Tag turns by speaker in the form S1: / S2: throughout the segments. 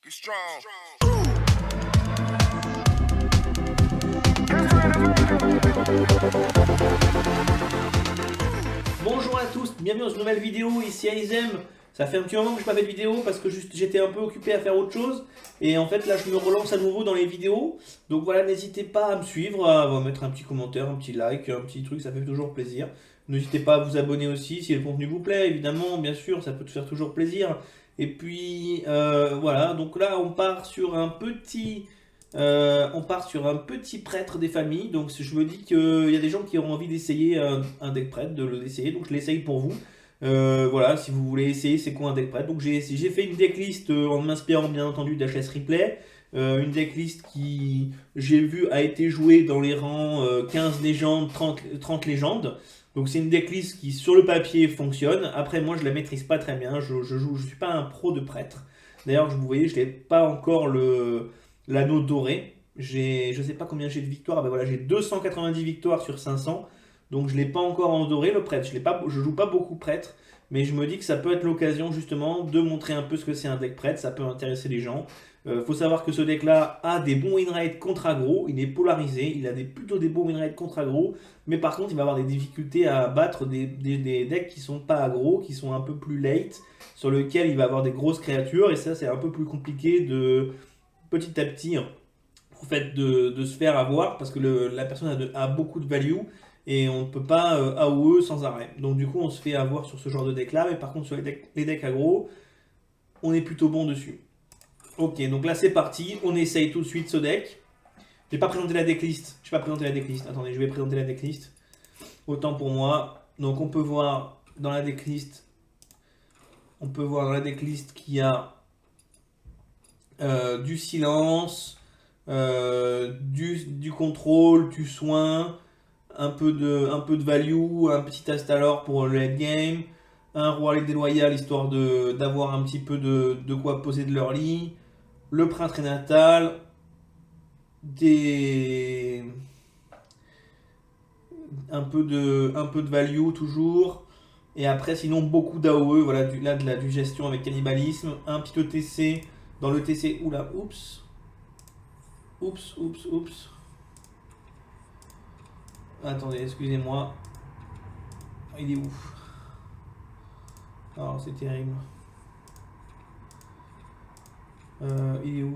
S1: Be strong.
S2: Bonjour à tous, bienvenue dans une nouvelle vidéo, ici Aizem. Ça fait un petit moment que je n'ai pas fait de vidéo parce que j'étais un peu occupé à faire autre chose. Et en fait là je me relance à nouveau dans les vidéos. Donc voilà, n'hésitez pas à me suivre, à mettre un petit commentaire, un petit like, un petit truc, ça fait toujours plaisir. N'hésitez pas à vous abonner aussi si le contenu vous plaît, évidemment, bien sûr, ça peut te faire toujours plaisir. Et puis voilà, donc là on part sur un petit... prêtre des familles, donc je me dis qu'il y a des gens qui auront envie d'essayer un deck prêtre, de l'essayer, donc je l'essaye pour vous. Voilà, si vous voulez essayer, c'est quoi un deck prêtre. Donc j'ai fait une decklist en m'inspirant bien entendu d'HS Replay. Une decklist qui, j'ai vu, a été jouée dans les rangs 15 légendes, 30 légendes. Donc c'est une decklist qui sur le papier fonctionne. Après moi je la maîtrise pas très bien, je suis pas un pro de prêtre. D'ailleurs vous voyez, je n'ai pas encore l'anneau doré. Je sais pas combien j'ai de victoires. Ah ben voilà, j'ai 290 victoires sur 500. Donc je l'ai pas encore en doré le prêtre. Je joue pas beaucoup prêtre, mais je me dis que ça peut être l'occasion justement de montrer un peu ce que c'est un deck prêtre. Ça peut intéresser les gens. Faut savoir que ce deck là a des bons winrates contre aggro. Il est polarisé. Il a plutôt des bons winrates contre aggro. Mais par contre, il va avoir des difficultés à battre des decks qui sont pas aggro, qui sont un peu plus late, sur lequel il va avoir des grosses créatures. Et ça, c'est un peu plus compliqué de petit à petit, en fait, de se faire avoir parce que la personne a beaucoup de value et on ne peut pas AOE sans arrêt. Donc du coup on se fait avoir sur ce genre de deck là, mais par contre sur les decks aggro, on est plutôt bon dessus. Ok, donc là c'est parti, on essaye tout de suite ce deck. J'ai pas présenté la decklist, attendez, je vais présenter la decklist. Autant pour moi. Donc on peut voir dans la decklist, qu'il y a du silence, du contrôle, du soin, un peu de value, un petit Astalor pour le late game, un roi déloyal histoire d'avoir un petit peu de quoi poser de leur lit, le prince natal, un peu de value toujours. Et après, sinon, beaucoup d'AOE, voilà, de la gestion avec cannibalisme, un petit ETC dans le TC. Oula, oups. Oups. Attendez, excusez-moi. Il est où? Oh, c'est terrible. Il est où?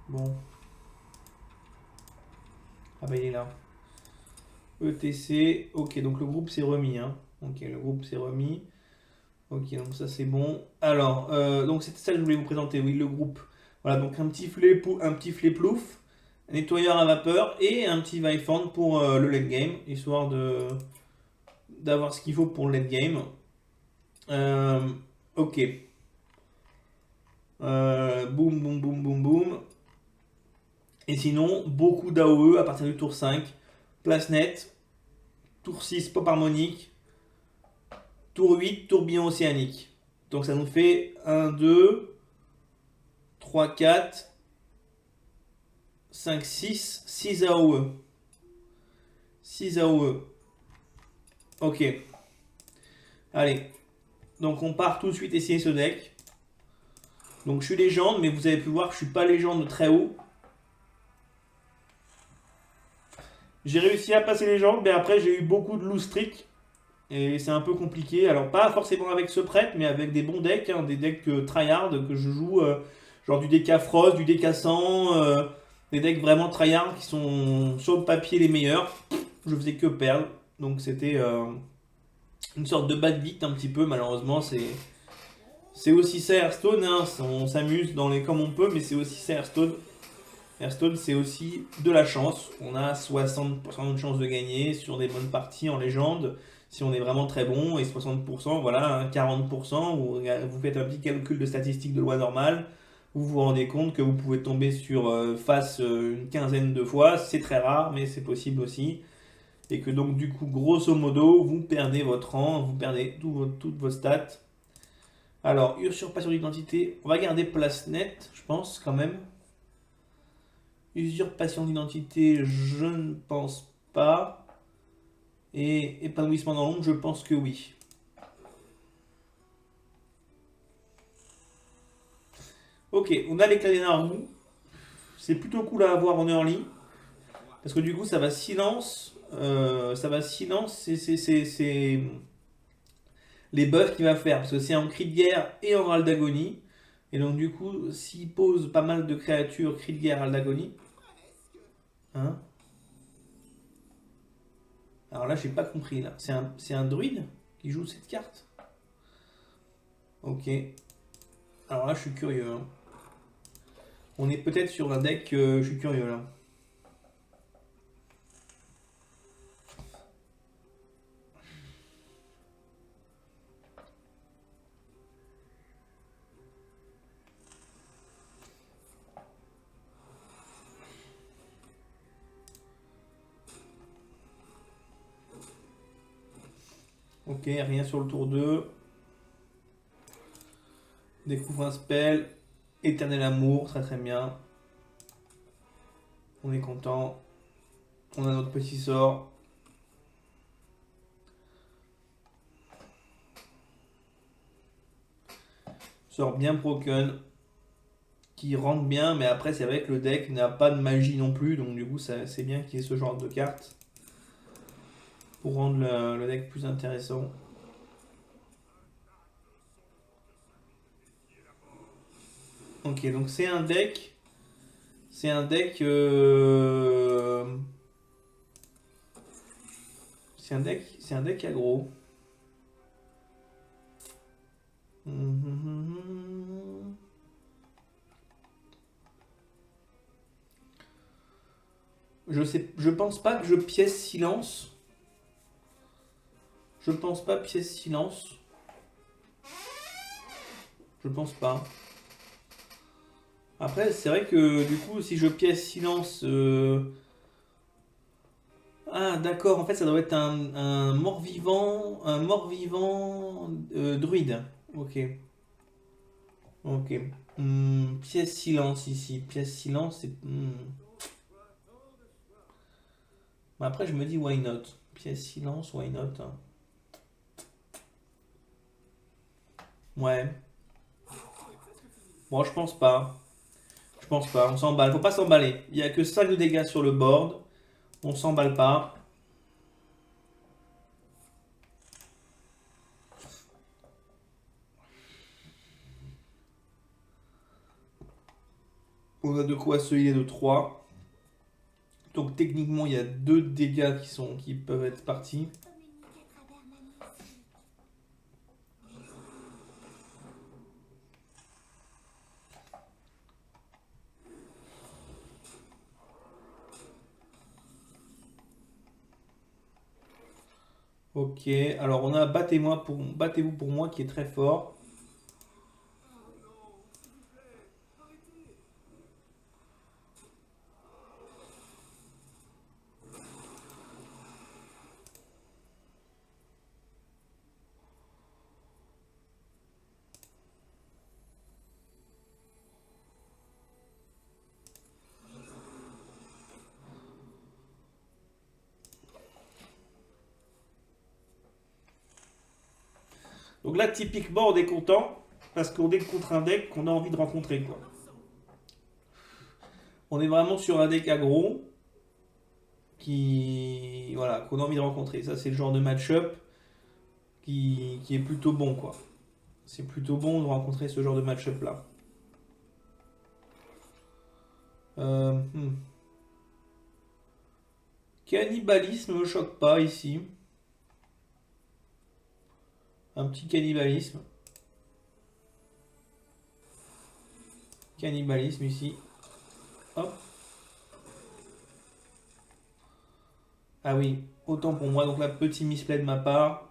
S2: Bon. Ah bah il est là. ETC. Ok, donc le groupe s'est remis. Hein. Ok, le groupe s'est remis. Ok, donc ça c'est bon. Alors, donc c'était ça que je voulais vous présenter. Oui, le groupe. Voilà, donc un petit fléplouf, un nettoyeur à vapeur et un petit Viforn pour le late game, histoire d'avoir ce qu'il faut pour le late game. Ok. Boum. Et sinon, beaucoup d'AOE à partir du tour 5. Place nette. Tour 6, pop harmonique. Tour 8, tourbillon océanique. Donc ça nous fait 1, 2, 3, 4, 5, 6, 6 AOE. 6 AOE. Ok. Allez. Donc on part tout de suite essayer ce deck. Donc je suis légende, mais vous avez pu voir que je suis pas légende de très haut. J'ai réussi à passer légende, mais après j'ai eu beaucoup de loose tricks. Et c'est un peu compliqué. Alors pas forcément avec ce prêtre, mais avec des bons decks, hein, des decks tryhard que je joue, genre du DK Frost, du DK 100, des decks vraiment tryhard qui sont sur le papier les meilleurs. Je faisais que perdre. Donc c'était une sorte de bad beat un petit peu, malheureusement. C'est aussi ça Hearthstone, hein. On s'amuse comme on peut, mais c'est aussi ça Hearthstone. Hearthstone, c'est aussi de la chance. On a 60% de chance de gagner sur des bonnes parties en légende, si on est vraiment très bon, et 60%, voilà, hein, 40%, vous faites un petit calcul de statistiques de loi normale, vous vous rendez compte que vous pouvez tomber sur face une quinzaine de fois, c'est très rare, mais c'est possible aussi, et que donc du coup, grosso modo, vous perdez votre rang, vous perdez toutes vos stats. Alors, usurpation d'identité, on va garder place nette, je pense, quand même. Usurpation d'identité, je ne pense pas. Et épanouissement dans l'ombre, je pense que oui. Ok, on a l'éclat des Nargous. C'est plutôt cool à avoir en early. Parce que du coup, ça va silence. Ça va silence. C'est les buffs qu'il va faire. Parce que c'est en cri de guerre et en râle d'agonie. Et donc, du coup, s'il pose pas mal de créatures, cri de guerre, râle d'agonie. Hein. Alors là, j'ai pas compris. Là, c'est un druide qui joue cette carte. Ok. Alors là, je suis curieux, hein. On est peut-être sur un deck. Je suis curieux là. Ok, rien sur le tour 2. Découvre un spell. Éternel amour, très très bien. On est content. On a notre petit sort. Sort bien broken. Qui rentre bien, mais après c'est vrai que le deck n'a pas de magie non plus. Donc du coup c'est bien qu'il y ait ce genre de carte. Pour rendre le deck plus intéressant. Ok, donc c'est un deck. C'est un deck. C'est un deck. C'est un deck aggro. Je pense pas que je pièce silence. Je pense pas pièce silence. Je pense pas. Après, c'est vrai que du coup, si je pièce silence. Ah, d'accord. En fait, ça doit être un mort-vivant. Un mort-vivant druide. Ok. Ok. Pièce silence ici. Pièce silence, c'est. Après, je me dis why not. Pièce silence, why not, hein. Ouais. Bon, je pense pas. Je pense pas. On s'emballe. Faut pas s'emballer. Il y a que 5 de dégâts sur le board. On s'emballe pas. On a de quoi se healer de 3. Donc techniquement, il y a 2 dégâts qui peuvent être partis. Ok, alors on a battez-vous pour moi qui est très fort. Donc là, typiquement, on est content parce qu'on est contre un deck qu'on a envie de rencontrer, quoi. On est vraiment sur un deck aggro voilà, qu'on a envie de rencontrer. Ça, c'est le genre de match-up qui est plutôt bon, quoi. C'est plutôt bon de rencontrer ce genre de match-up là. Euh, hmm. Cannibalisme me choque pas ici. Un petit cannibalisme. Cannibalisme ici. Hop. Ah oui, autant pour moi. Donc là, petit misplay de ma part.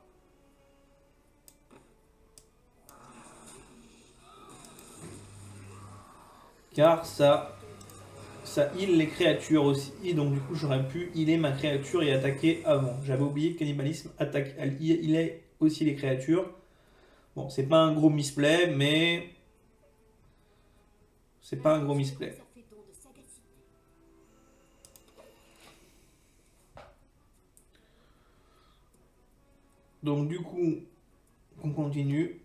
S2: Car ça heal les créatures aussi. Donc du coup, j'aurais pu healer ma créature et attaquer avant. J'avais oublié que cannibalisme attaque, il est aussi les créatures. Bon, c'est pas un gros misplay, mais c'est pas un gros misplay. Donc du coup, on continue.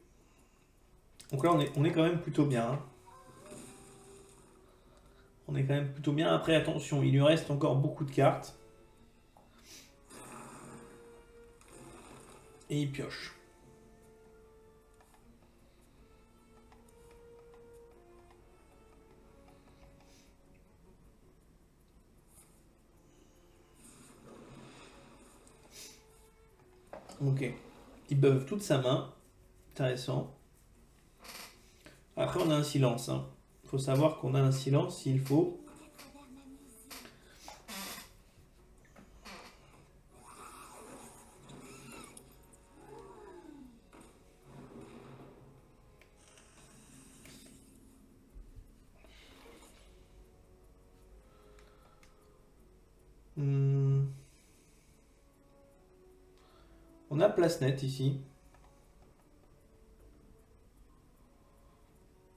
S2: Donc là, on est quand même plutôt bien, hein. On est quand même plutôt bien. Après, attention, il lui reste encore beaucoup de cartes. Et il pioche. Ok. Il buff toute sa main. Intéressant. Après, on a un silence. Il faut savoir qu'on a un silence s'il faut. Hmm. On a place nette ici.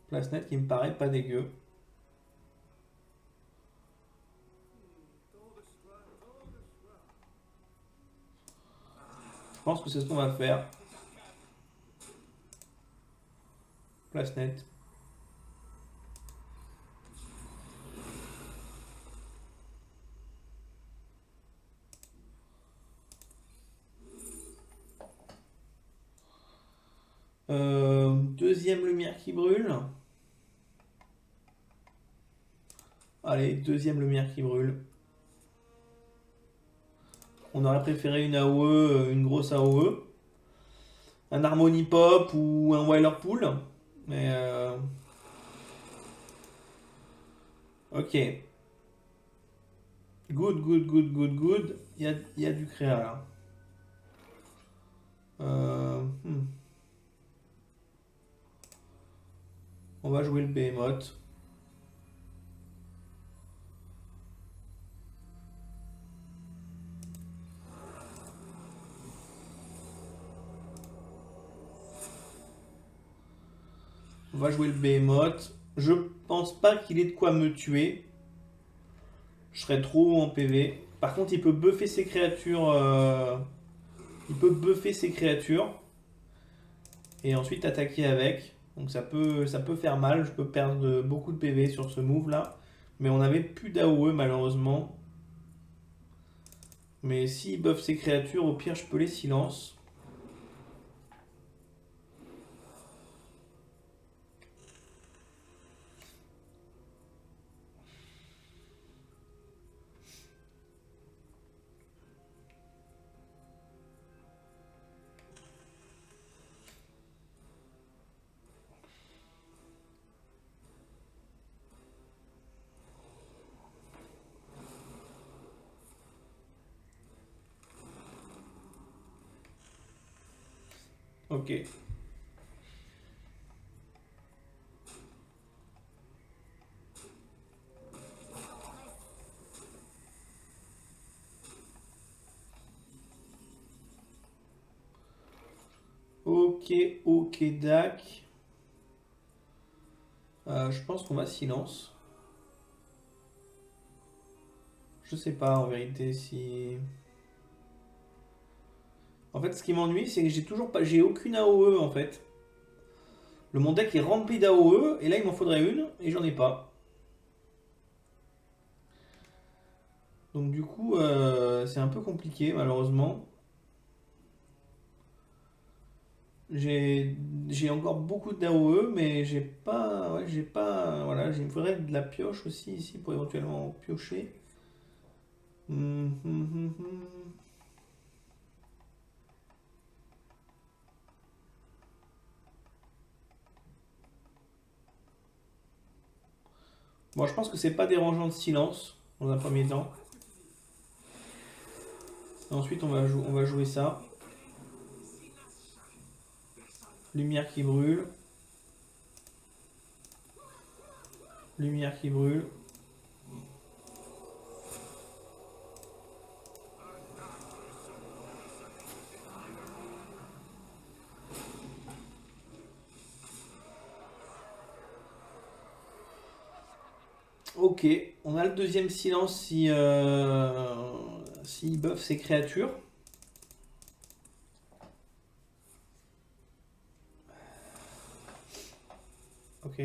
S2: Place nette qui me paraît pas dégueu. Je pense que c'est ce qu'on va faire. Place nette. Deuxième lumière qui brûle. Allez, deuxième lumière qui brûle. On aurait préféré une AOE, une grosse AOE. Un Harmony Pop ou un Whirlpool. Mais ok. Good, good, good, good, good. Il y a du créa là. Hmm. On va jouer le Behemoth. On va jouer le Behemoth. Je pense pas qu'il ait de quoi me tuer. Je serais trop haut en PV. Par contre, il peut buffer ses créatures. Il peut buffer ses créatures. Et ensuite attaquer avec. Donc ça peut faire mal. Je peux perdre beaucoup de PV sur ce move là. Mais on n'avait plus d'AOE malheureusement. Mais s'il buff ses créatures, au pire je peux les silence. Ok. Ok, ok, Dac. Je pense qu'on va silence. Je sais pas en vérité si. En fait, ce qui m'ennuie, c'est que j'ai toujours pas. J'ai aucune AOE en fait. Mon deck est rempli d'AOE et là il m'en faudrait une et j'en ai pas. Donc du coup, c'est un peu compliqué malheureusement. J'ai j'ai encore beaucoup d'AOE, mais j'ai pas. Ouais, j'ai pas. Voilà, il me faudrait de la pioche aussi ici pour éventuellement piocher. Hum, hum, hum, hum. Bon, je pense que c'est pas dérangeant de silence dans un premier temps. Ensuite, on va jouer ça. Lumière qui brûle. Lumière qui brûle. Ok, on a le deuxième silence si buff ses créatures. Ok.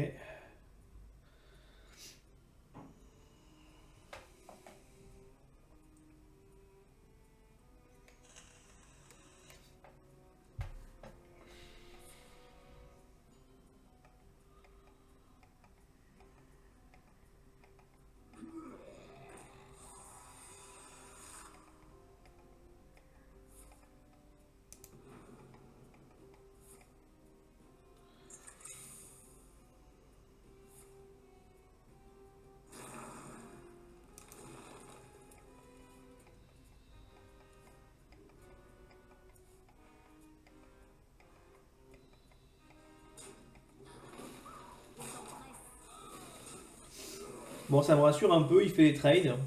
S2: Bon, ça me rassure un peu, il fait les trades.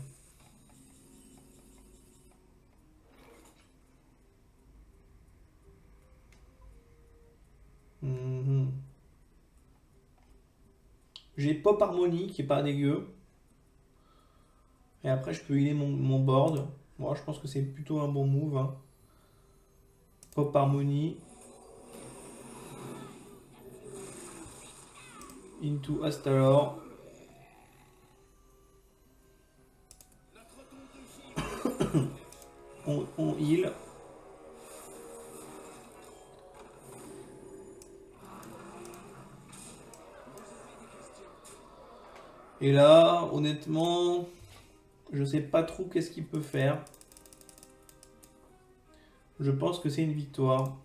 S2: Mhm. J'ai Pop Harmony qui est pas dégueu. Et après, je peux healer mon board. Moi, je pense que c'est plutôt un bon move, hein. Pop Harmony. Into Astalor. On heal. Et là, honnêtement, je sais pas trop qu'est-ce qu'il peut faire. Je pense que c'est une victoire.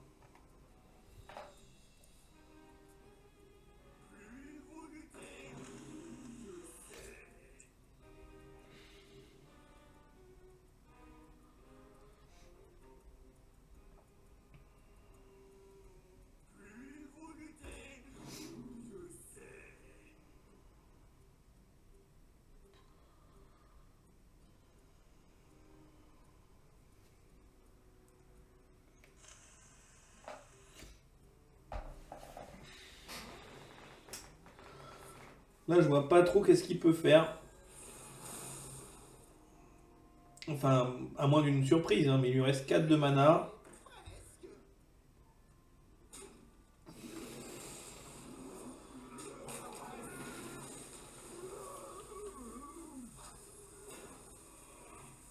S2: Là, je vois pas trop qu'est-ce qu'il peut faire. Enfin, à moins d'une surprise, hein, mais il lui reste 4 de mana.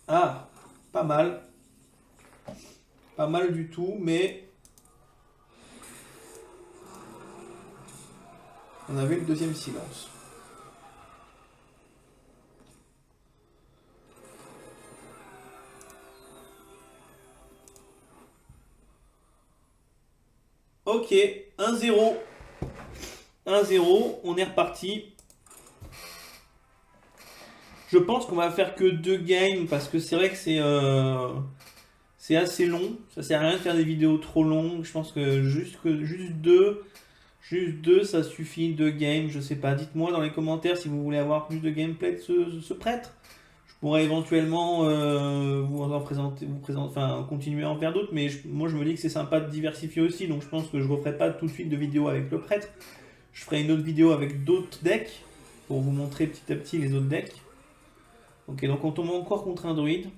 S2: Ah, pas mal. Pas mal du tout, mais on avait le deuxième silence. Ok, 1-0. 1-0, on est reparti. Je pense qu'on va faire que 2 games parce que c'est vrai que c'est assez long. Ça sert à rien de faire des vidéos trop longues. Je pense que juste deux, ça suffit. 2 games, je sais pas. Dites-moi dans les commentaires si vous voulez avoir plus de gameplay de ce prêtre. Je pourrais éventuellement enfin, continuer à en faire d'autres, mais moi je me dis que c'est sympa de diversifier aussi, donc je pense que je referai pas tout de suite de vidéo avec le prêtre. Je ferai une autre vidéo avec d'autres decks pour vous montrer petit à petit les autres decks. Ok, donc on tombe encore contre un druide.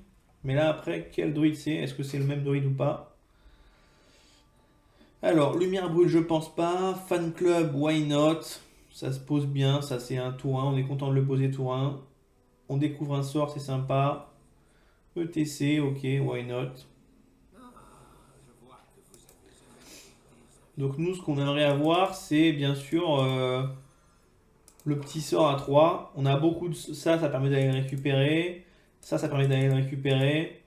S2: Mais là, après, quel druide c'est? Est-ce que c'est le même druide ou pas? Alors, lumière brûle, je pense pas. Fan club, why not? Ça se pose bien, ça c'est un tour 1. On est content de le poser tour 1. On découvre un sort, c'est sympa. ETC, ok, why not? Donc nous, ce qu'on aimerait avoir, c'est bien sûr le petit sort à 3. On a beaucoup de ça, ça permet d'aller le récupérer. Ça permet d'aller le récupérer.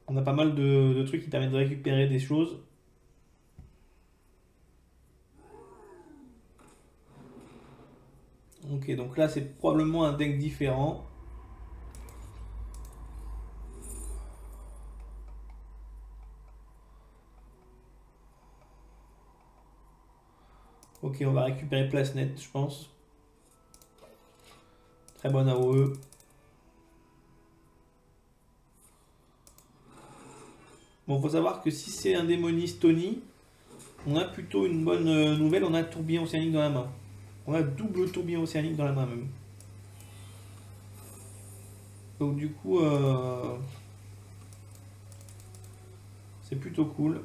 S2: On a pas mal de trucs qui permettent de récupérer des choses. Ok, donc là c'est probablement un deck différent. Ok, on va récupérer place nette, je pense. Très bonne AOE. Bon, faut savoir que si c'est un démoniste Tony, on a plutôt une bonne nouvelle, on a tourbillon océanique dans la main. On a double tourbillon océanique dans la main même. Donc du coup, c'est plutôt cool.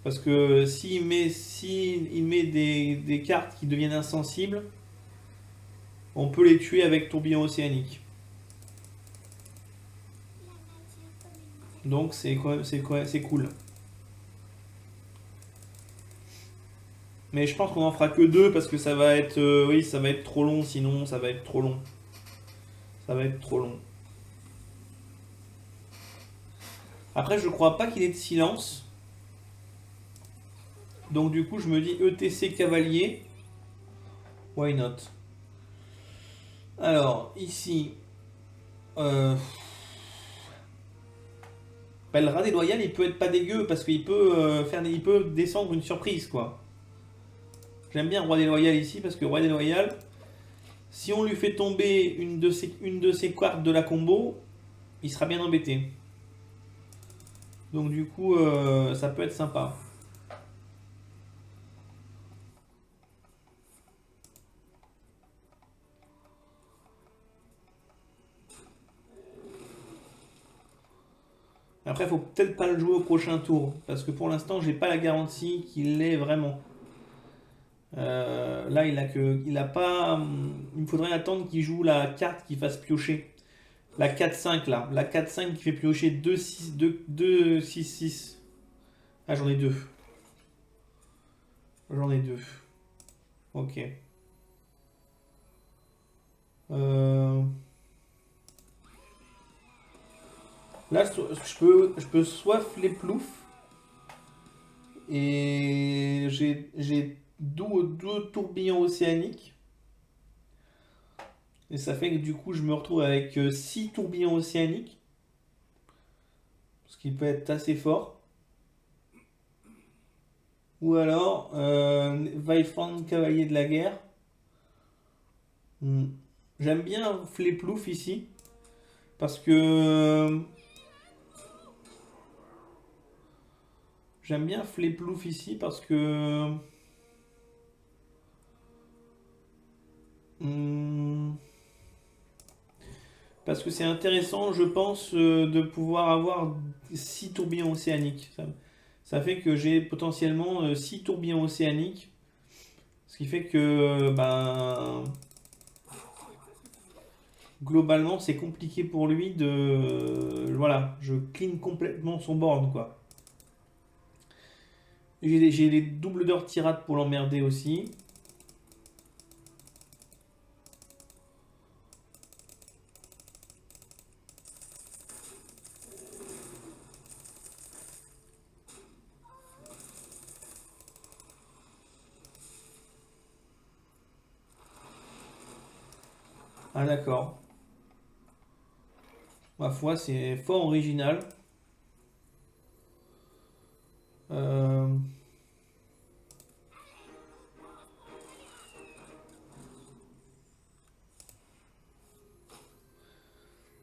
S2: Parce que s'il met des cartes qui deviennent insensibles, on peut les tuer avec tourbillon océanique. Donc c'est cool. Mais je pense qu'on en fera que 2 parce que ça va être oui, ça va être trop long, sinon ça va être trop long. Ça va être trop long. Après, je crois pas qu'il ait de silence. Donc du coup, je me dis ETC cavalier. Why not? Alors, ici, euh, bah, le rat déloyal, il peut être pas dégueu parce qu'il peut il peut descendre une surprise, quoi. J'aime bien Roi déloyal ici parce que Roi déloyal, Si on lui fait tomber une de ses cartes de la combo, il sera bien embêté. Donc du coup, ça peut être sympa. Après, faut peut-être pas le jouer au prochain tour, parce que pour l'instant, j'ai pas la garantie qu'il l'ait vraiment. Là, il a pas. Il me faudrait attendre qu'il joue la carte qui fasse piocher. La 4-5 là. La 4-5 qui fait piocher 2-6, 2-6-6. Ah, j'en ai deux. J'en ai deux. Ok. Euh, Là, je peux soit plouf et j'ai deux tourbillons océaniques. Et ça fait que du coup, je me retrouve avec 6 tourbillons océaniques. Ce qui peut être assez fort. Ou alors, Weilfand, cavalier de la guerre. Hmm. J'aime bien Fléplouf ici. Parce que. J'aime bien Fléplouf ici parce que. hmm, Parce que c'est intéressant, je pense, de pouvoir avoir 6 tourbillons océaniques. Ça fait que j'ai potentiellement 6 tourbillons océaniques. Ce qui fait que, ben, globalement, c'est compliqué pour lui de. Voilà, je clean complètement son board, quoi. J'ai les doubles d'or tirades pour l'emmerder aussi. Ah, d'accord. Ma foi, c'est fort original. Euh,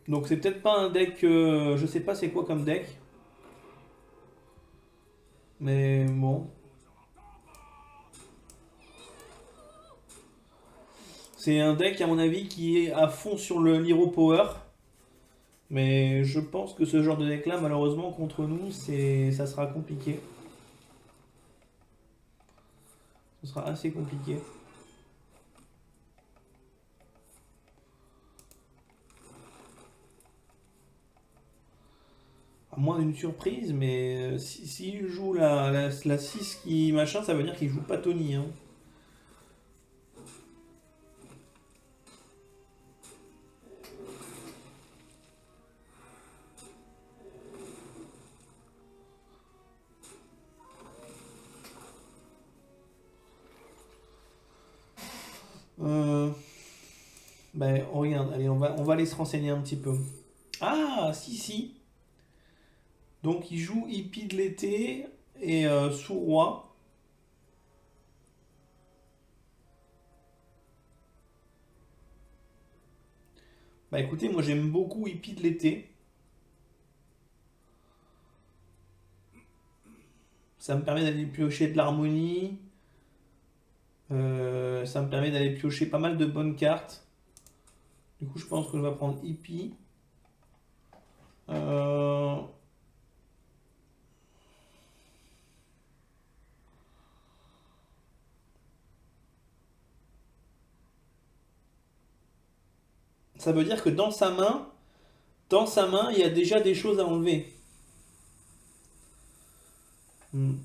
S2: Donc, c'est peut-être pas un deck. Je sais pas c'est quoi comme deck. Mais bon. C'est un deck, à mon avis, qui est à fond sur le l'Hero Power. Mais je pense que ce genre de deck-là, malheureusement, contre nous, ça sera compliqué. Ce sera assez compliqué. À moins d'une surprise, mais s'il joue la 6 qui machin, ça veut dire qu'il joue pas Tony, hein. Euh, Ben, on regarde, allez, on va aller se renseigner un petit peu. Ah, si, si. Donc, il joue Hippie de l'été et Sous-Roi. Bah écoutez, moi j'aime beaucoup Hippie de l'été. Ça me permet d'aller piocher de l'harmonie. Ça me permet d'aller piocher pas mal de bonnes cartes. Du coup, je pense que je vais prendre Hippie. Euh, Ça veut dire que dans sa main, il y a déjà des choses à enlever. Hmm.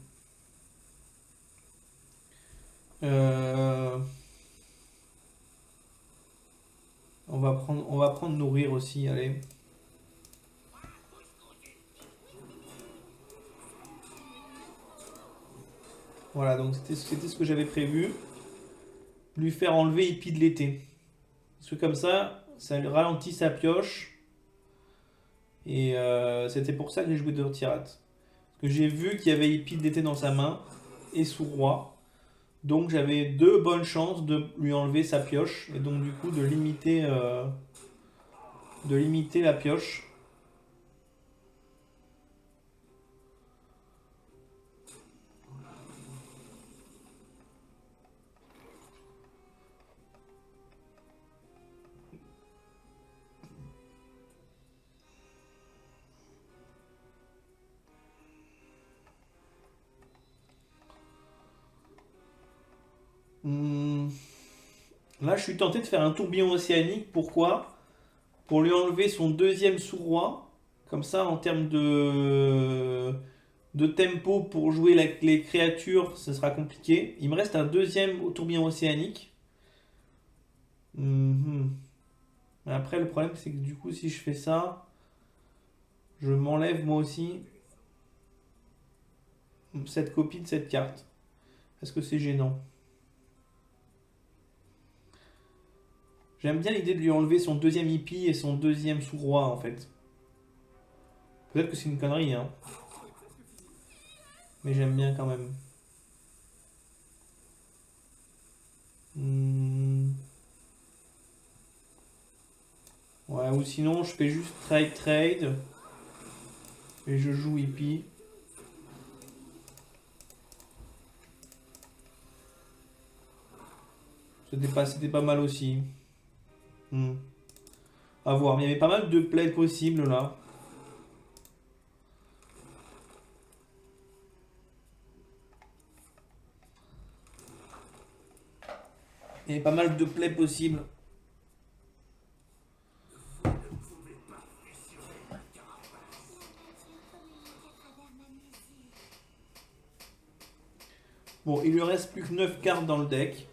S2: Euh, on va prendre nourrir aussi, allez. Voilà, donc c'était ce que j'avais prévu. Lui faire enlever Hippie de l'été. Parce que comme ça lui ralentit sa pioche. Et c'était pour ça que j'ai joué de tirade. Parce que j'ai vu qu'il y avait Hippie de l'été dans sa main et sous roi. Donc j'avais deux bonnes chances de lui enlever sa pioche et donc du coup de limiter la pioche. Hmm, Là je suis tenté de faire un tourbillon océanique. Pourquoi? Pour lui enlever son deuxième sous-roi. Comme ça en termes de tempo pour jouer les créatures, ce sera compliqué. Il me reste un deuxième tourbillon océanique. Mhm. Après, le problème, c'est que du coup, si je fais ça, je m'enlève moi aussi cette copie de cette carte. Est-ce que c'est gênant? J'aime bien l'idée de lui enlever son deuxième hippie et son deuxième sous-roi, en fait. Peut-être que c'est une connerie, hein. Mais j'aime bien quand même. Hmm. Ouais, ou sinon, je fais juste trade et je joue hippie. C'était pas mal aussi. Hmm. À voir. Mais il y avait pas mal de plays possibles là. Il y avait pas mal de plays possibles. Bon, il lui reste plus que 9 cartes dans le deck.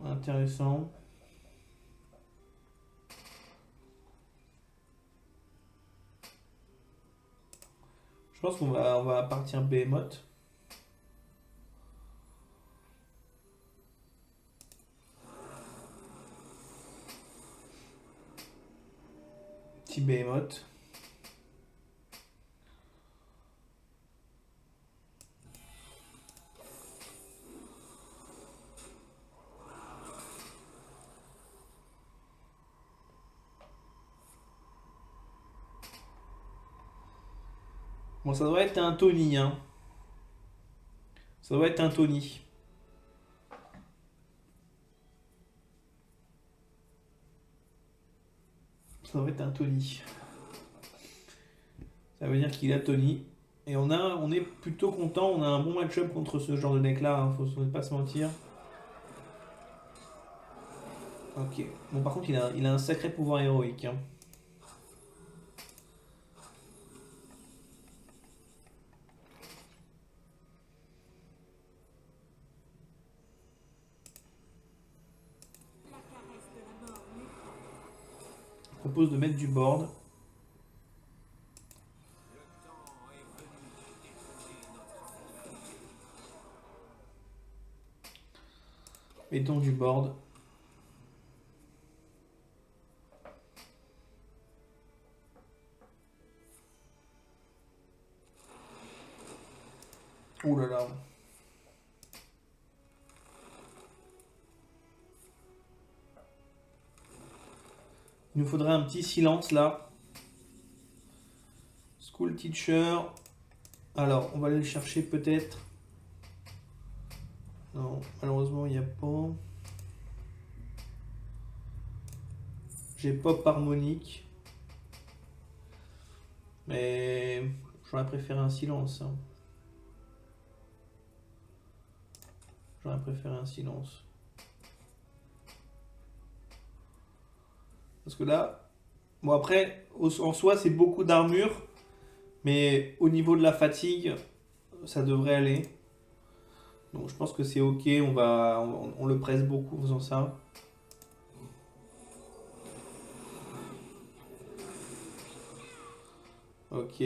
S2: Intéressant. Je pense on va partir Behemoth. Petit Behemoth. Bon, ça doit être un Tony, hein. Ça doit être un Tony. Ça doit être un Tony. Ça veut dire qu'il a Tony. Et on est plutôt content. On a un bon match-up contre ce genre de deck-là. Hein, faut pas se mentir. Ok. Bon, par contre, il a un sacré pouvoir héroïque. Hein. Je propose de mettre du board. Mettons du board. Oh là là. Il nous faudrait un petit silence là. School teacher. Alors, on va aller le chercher peut-être. Non, malheureusement, il n'y a pas. J'ai pop harmonique. Mais j'aurais préféré un silence. Hein. J'aurais préféré un silence. Parce que là, bon après, en soi, c'est beaucoup d'armure. Mais au niveau de la fatigue, ça devrait aller. Donc je pense que c'est ok. On le presse beaucoup en faisant ça. Ok.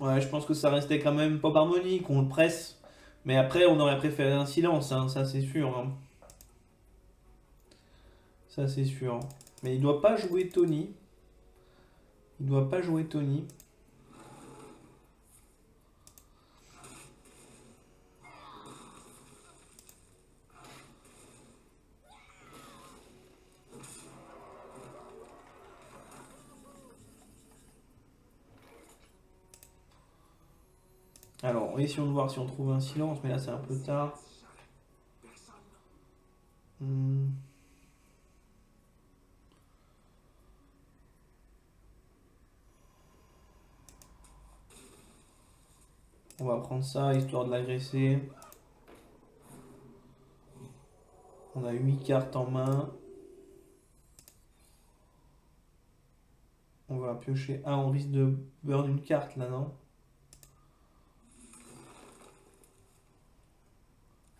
S2: Ouais, je pense que ça restait quand même pop harmonique, on le presse. Mais après, on aurait préféré un silence, hein, ça c'est sûr, hein. Ça c'est sûr. Mais il doit pas jouer Tony. Il doit pas jouer Tony. Alors, essayons de voir si on trouve un silence, mais là c'est un peu tard. Hmm, On va prendre ça, histoire de l'agresser. On a 8 cartes en main. On va piocher. Ah, on risque de burn une carte là, non?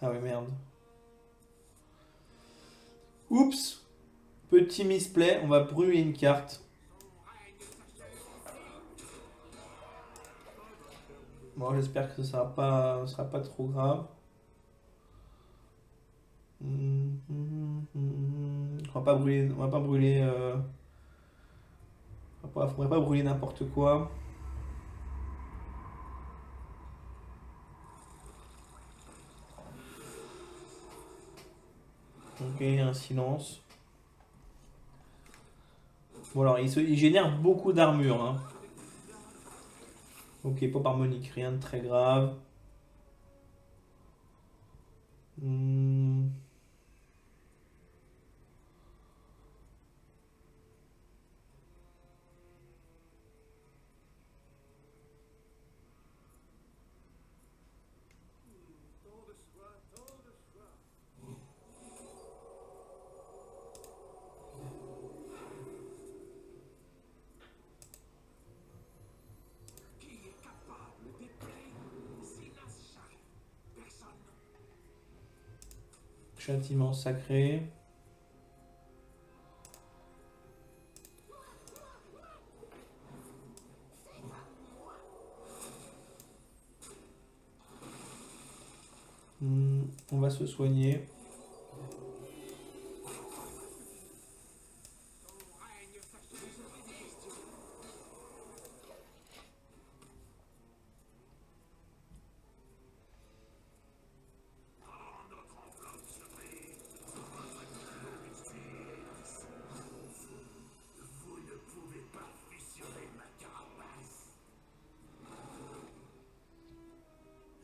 S2: Ah ouais, merde. Oups! Petit misplay, on va brûler une carte. Bon, j'espère que ce sera pas trop grave. On va pas brûler, on va pas brûler, faudrait pas brûler n'importe quoi. Ok, un silence. Bon alors, il génère beaucoup d'armure, hein. Ok, pop harmonique, rien de très grave. Hmm, Châtiment sacré. On va se soigner.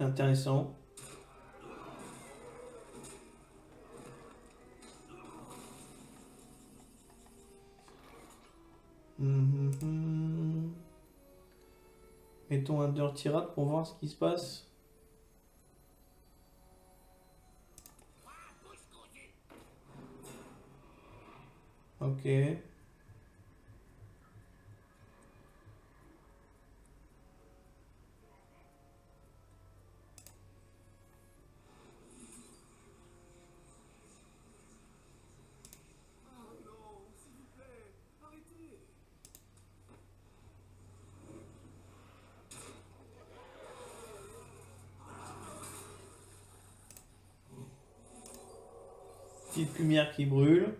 S2: Intéressant. Mhm. Mettons un Dirty Rat pour voir ce qui se passe. Ok. Petite lumière qui brûle.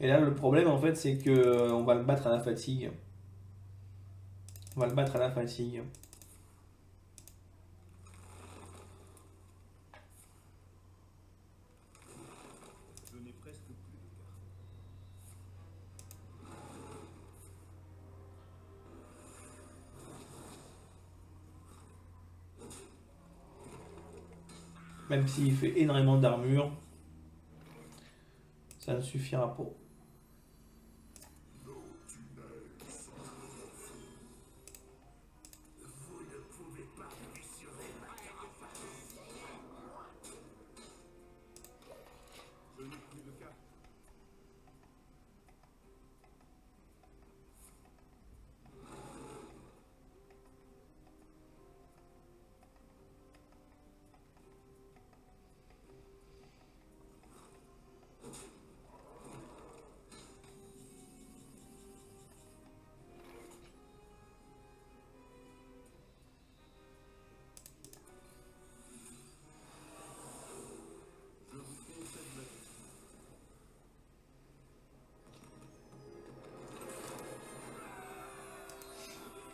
S2: Et là, le problème, en fait, c'est que on va le battre à la fatigue. On va le battre à la fatigue. Même s'il fait énormément d'armure, ça ne suffira pas.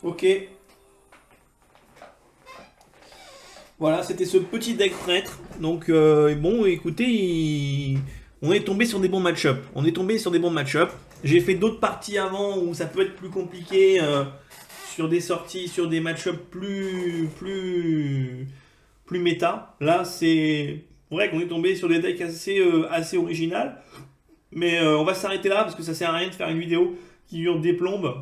S2: Ok. Voilà, c'était ce petit deck prêtre. Donc, bon, écoutez, on est tombé sur des bons match-up. On est tombé sur des bons match-up. J'ai fait d'autres parties avant où ça peut être plus compliqué sur des sorties, sur des match-up plus méta. Là, c'est vrai qu'on est tombé sur des decks assez original. Mais on va s'arrêter là parce que ça sert à rien de faire une vidéo qui dure des plombes.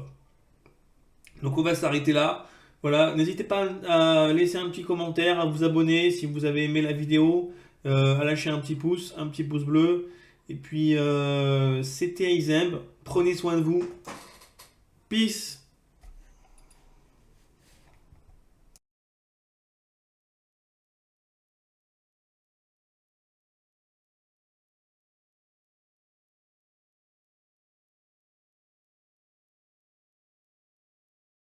S2: Donc on va s'arrêter là. Voilà, n'hésitez pas à laisser un petit commentaire, à vous abonner si vous avez aimé la vidéo, à lâcher un petit pouce bleu. Et puis c'était Izemb, prenez soin de vous. Peace.